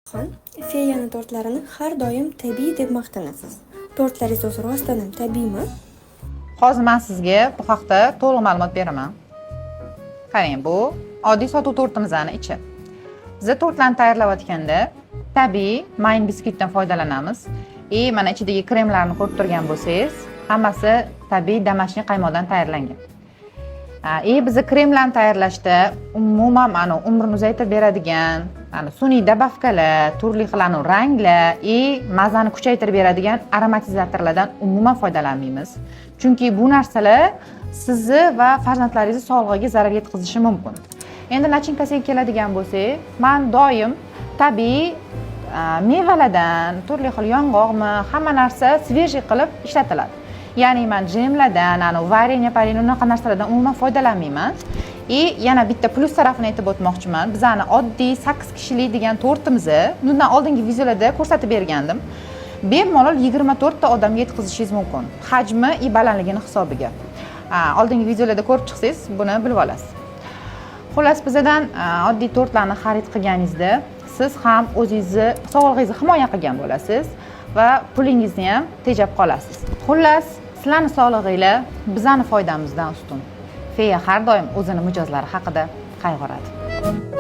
Xon, Feyani tortlarini har doim tabiiy deb maqtanasiz. Tortlaringiz o'zi rostdan ham tabiiymi? Hozir men sizga bu haqda to'liq ma'lumot beraman. Qarang, bu oddiy sotuv tortimizning ichi. Biz tortlarni tayyorlayotganda tabiiy mayin biskvitdan foydalanamiz. Mana ichidagi kremlarni ko'rib turgan bo'lsangiz, hammasi tabiiy damashniy qaymoqdan tayyorlangan. Biz kremlarni tayyorlashda umuman umrini uzaytirib beradigan, sun'iy dabavkalar, turli xil ranglar, mazani kuchaytirib beradigan aromatizatorlardan umuman foydalanmaymiz. Chunki bu narsalar sizni va farzandlaringiz sog'lig'iga zarar yetkazishi mumkin. Endi nachinkasiga keladigan bo'lsak, men doim tabiiy mevalardan, turli xil yong'oqmi, hamma narsa svejiy qilib ishlatiladi. Ya'ni men jemlardan, vareniya, unaqa narsalardan umuman foydalanmayman. Yana bitta plus tarafini aytib o'tmoqchiman. Bizani oddiy 8 kishilik degan tortimizni bundan oldingi videolarda ko'rsatib bergandim. Bemalol 24 ta odamga yetkazishingiz mumkin. Hajmi va balandligini hisobiga. Oldingi videolarda ko'rib chiqsangiz, buni bilib olasiz. Xullas, bizdan oddiy tortlarni xarid qilganingizda siz ham o'zingizni sog'lig'ingizni himoya qilgan bo'lasiz va pulingizni ham tejab qolasiz. Xullas, sizlarning sog'lig'inglar bizning foydamizdan ustun. Feya har doim o'zini mijozlari haqida qayg'uradi.